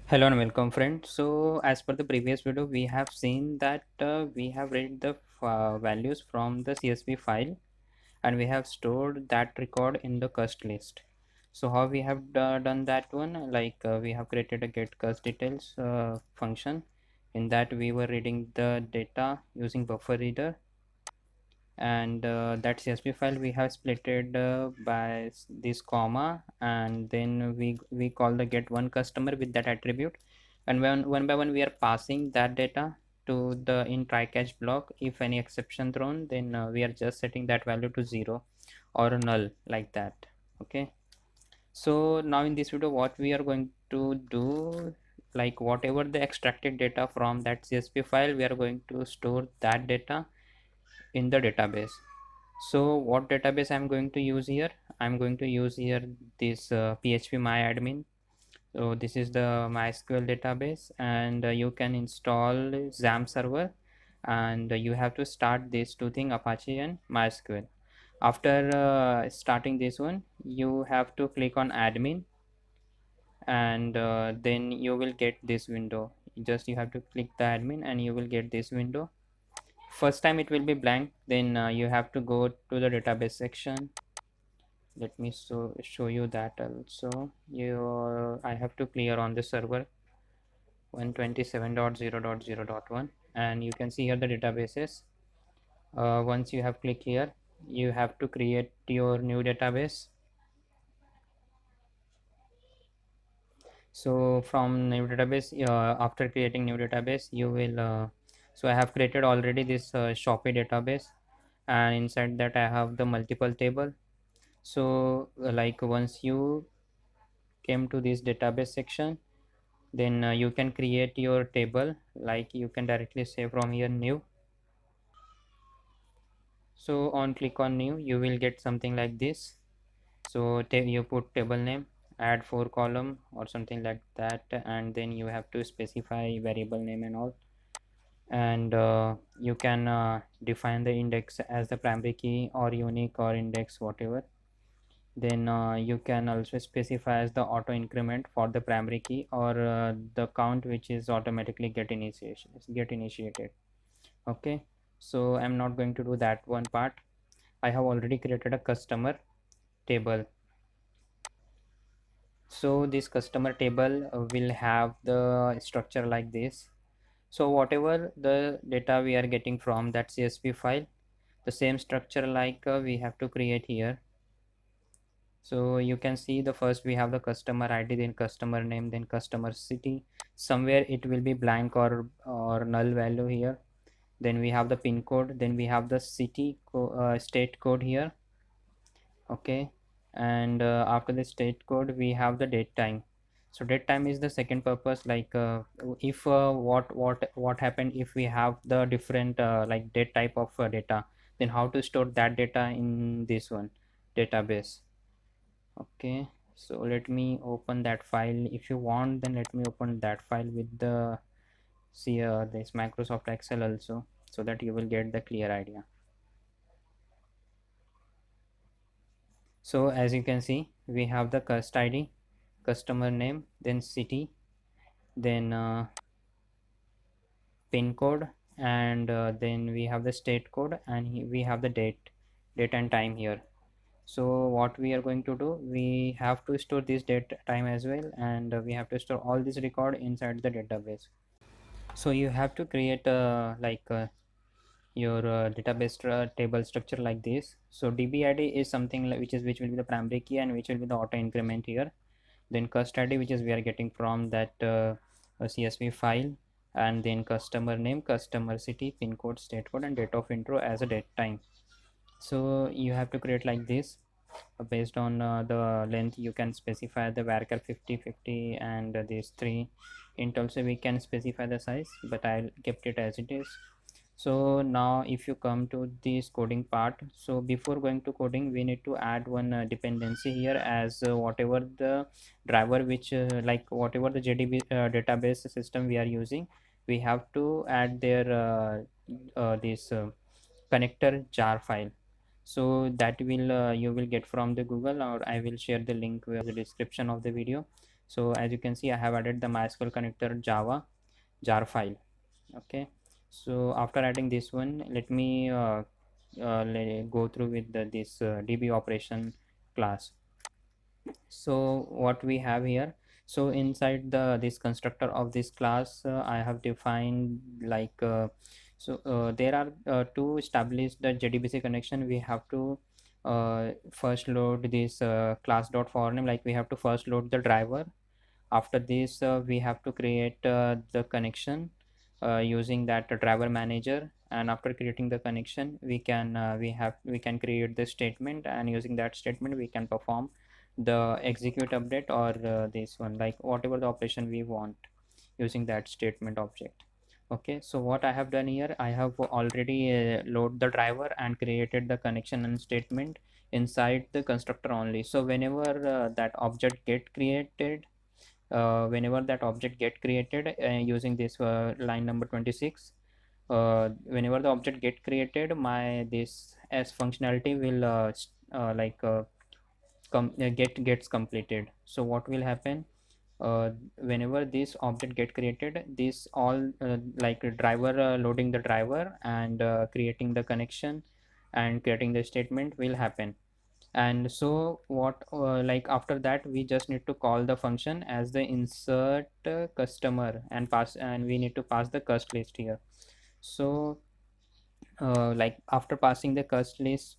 Hello and welcome friends. So as per the previous video we have seen that we have read the values from the CSV file and we have stored that record in the cust list. So how we have done that one, we have created a get cust details function. In that we were reading the data using buffer reader, and that CSV file we have splitted by this comma, and then we call the get one customer with that attribute, and when one by one we are passing that data to the in try catch block. If any exception thrown, then we are just setting that value to 0 or null, like that. Okay, so now in this video what we are going to do, like whatever the extracted data from that CSV file, we are going to store that data in the database. So what database I'm going to use here? I'm going to use here this PHP MyAdmin. So this is the MySQL database, and you can install XAMPP server, and you have to start these two things, Apache and MySQL. After starting this one, you have to click on admin, and then you will get this window. Just you have to click the admin and you will get this window. First time it will be blank, then you have to go to the database section. Let me show you that also. I have to clear on the server 127.0.0.1, and you can see here the databases. Once you have clicked here, you have to create your new database. So from new database, after creating new database, you will so I have created already this Shopee database, and inside that I have the multiple table. So like once you came to this database section, then you can create your table. Like you can directly say from here new. So on click on new, you will get something like this. So you put table name, add 4 column or something like that, and then you have to specify variable name and all. And you can define the index as the primary key or unique or index, whatever. Then you can also specify as the auto increment for the primary key, or the count which is automatically get initiated. Okay, so I'm not going to do that one part. I have already created a customer table. So this customer table will have the structure like this. So whatever the data we are getting from that CSV file, the same structure like we have to create here. So you can see the first we have the customer ID, then customer name, then customer city. Somewhere it will be blank or null value here. Then we have the pin code, then we have the state code here. Okay, and after the state code we have the date time. So date time is the second purpose, like if what happened if we have the different like date type of data, then how to store that data in this one database. Okay, so let me open that file. If you want, then let me open that file with the see this Microsoft Excel also, so that you will get the clear idea. So as you can see, we have the cust ID, customer name, then city, then pin code, and then we have the state code, and we have the date and time here. So what we are going to do, we have to store this date time as well, and we have to store all this record inside the database. So you have to create your database table structure like this. So dbid is something like which will be the primary key and which will be the auto increment here. Then cust id, which is we are getting from that CSV file, and then customer name, customer city, pin code, state code, and date of intro as a date time. So you have to create like this. Based on the length, you can specify the varchar 50 50 and these three int. Also we can specify the size, but I'll kept it as it is. So now if you come to this coding part, so before going to coding we need to add one dependency here, as whatever the driver which like whatever the jdb database system we are using, we have to add their this connector jar file. So that will you will get from the google, or I will share the link with the description of the video. So as you can see, I have added the MySQL connector Java jar file. Okay, so after adding this one, let me go through with this DB operation class. So what we have here, so inside the this constructor of this class, I have defined like there are to establish the JDBC connection, we have to first load this class dot for name, like we have to first load the driver. After this, we have to create the connection using that driver manager, and after creating the connection, we can create the statement, and using that statement we can perform the execute update or this one, like whatever the operation we want using that statement object. Okay, so what I have done here, I have already load the driver and created the connection and statement inside the constructor only. So whenever that object get created, whenever that object get created using this line number 26, whenever the object get created, my this as functionality will like gets completed. So what will happen, whenever this object get created, this all like driver loading the driver and creating the connection and creating the statement will happen. And so what like after that we just need to call the function as the insert customer and pass, and we need to pass the cust list here. So like after passing the cust list,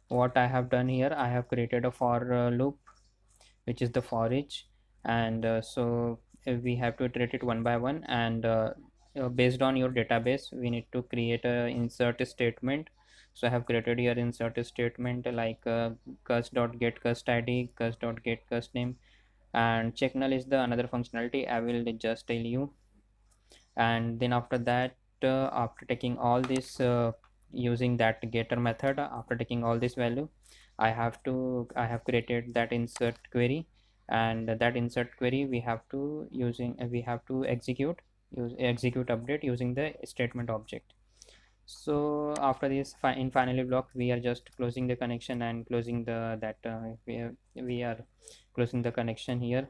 what I have done here, I have created a for loop, which is the for each. And we have to iterate it one by one, and based on your database we need to create a insert statement. So I have created here insert statement like cust dot get cust id, cust dot get cust name, and check null is the another functionality I will just tell you. And then after that, after taking all this using that getter method, after taking all this value, I have created that insert query, and that insert query we have to we have to execute update using the statement object. So after this in finally block, we are just closing the connection and closing the that we are closing the connection here.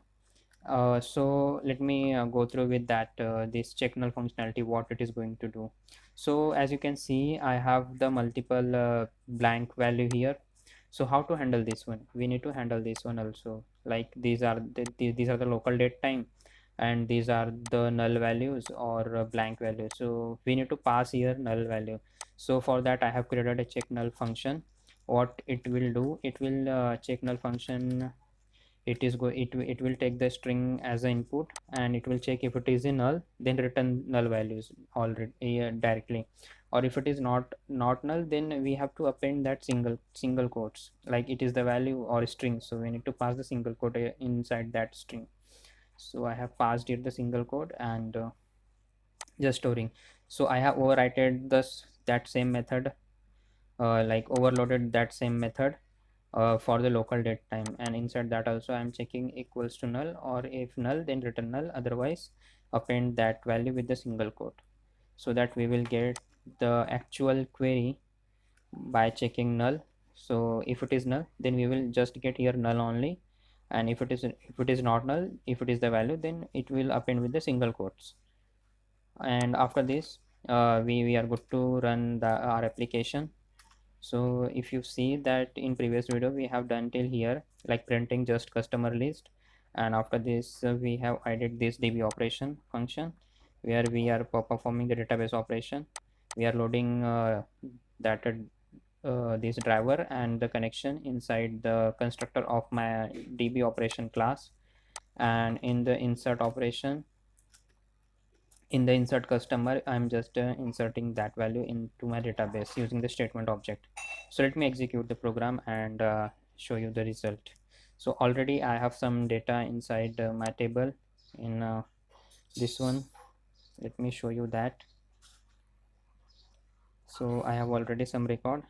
So let me go through with that this check null functionality, what it is going to do. So as you can see, I have the multiple blank value here. So how to handle this one, we need to handle this one also, like these are the local date time, and these are the null values or blank values. So we need to pass here null value. So for that I have created a check null function. What it will do, it will check null function, it will take the string as an input, and it will check if it is a null, then return null values already directly. Or if it is not null, then we have to append that single quotes, like it is the value or string, so we need to pass the single quote inside that string. So I have passed it the single quote and just storing. So I have overwritten this that same method, like overloaded that same method for the local date time, and inside that also I'm checking equals to null, or if null then return null, otherwise append that value with the single quote, so that we will get the actual query by checking null. So if it is null, then we will just get here null only, and if it is not null, if it is the value, then it will append with the single quotes. And after this we are good to run our application. So if you see that in previous video we have done till here, like printing just customer list, and after this we have added this db operation function where we are performing the database operation. We are loading that this driver and the connection inside the constructor of my db operation class, and in the insert operation, in the insert customer, I'm just inserting that value into my database using the statement object. So let me execute the program and show you the result. So already I have some data inside my table in this one. Let me show you that. So I have already some record.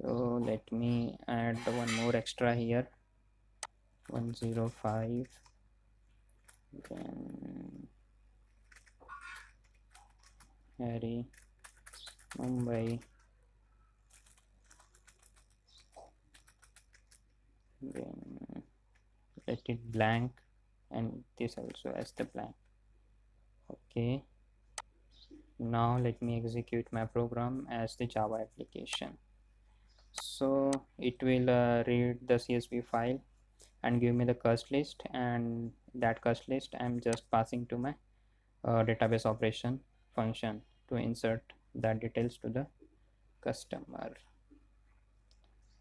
So let me add one more extra here, 105, then Harry, Mumbai, then let it blank, and this also as the blank. Okay, now let me execute my program as the Java application. So it will read the CSV file and give me the cust list, and that cust list I'm just passing to my database operation function to insert that details to the customer.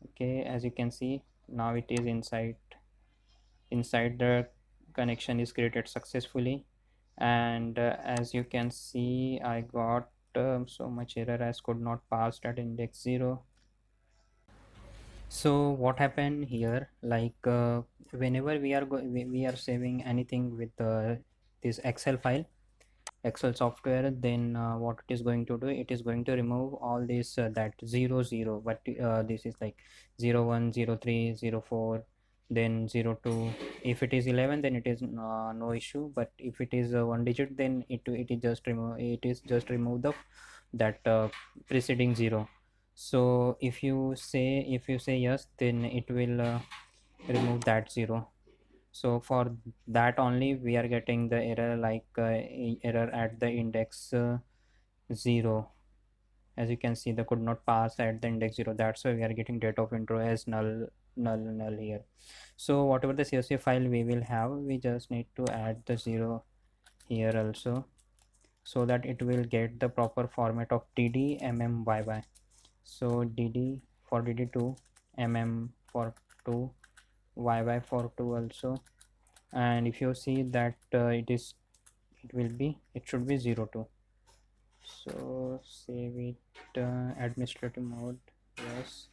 Okay, as you can see, now it is inside the connection is created successfully. And as you can see, I got so much error as could not pass at index 0. So what happened here, like whenever we are saving anything with this Excel file, Excel software, then what it is going to do, it is going to remove all this that 00, but this is like 01, 03, 04, then 02. If it is 11, then it is no issue, but if it is one digit, then it is just remove the that preceding 0. So if you say yes, then it will remove that 0. So for that only we are getting the error, like error at the index 0. As you can see, the could not pass at the index 0. That's why we are getting date of intro as null here. So whatever the CSV file we will have, we just need to add the 0 here also, so that it will get the proper format of dd mm so dd for dd2, mm for 2, for 2 also. And if you see that it should be 02. So save it, administrative mode, yes.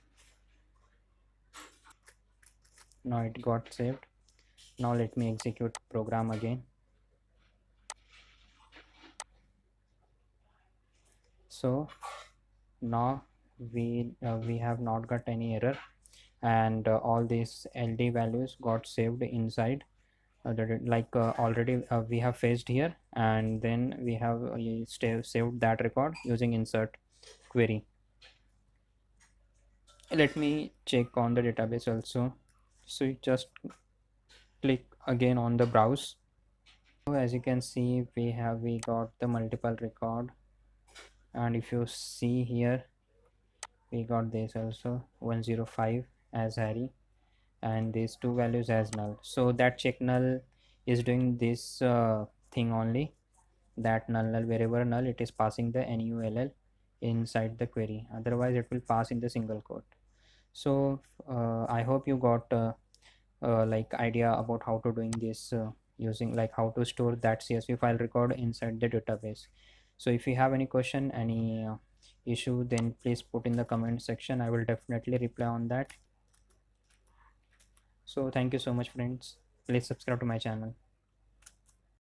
Now it got saved. Now let me execute program again. So now we have not got any error, and all these ld values got saved inside already we have faced here, and then we have saved that record using insert query. Let me check on the database also. So you just click again on the browse. So as you can see, we got the multiple record, and if you see here, we got this also 105 as Harry, and these two values as null. So that check null is doing this thing only, that null wherever null, it is passing the null inside the query, otherwise it will pass in the single quote. So I hope you got like idea about how to doing this using like how to store that CSV file record inside the database. So if you have any question, any issue, then please put in the comment section. I will definitely reply on that. So thank you so much friends, please subscribe to my channel.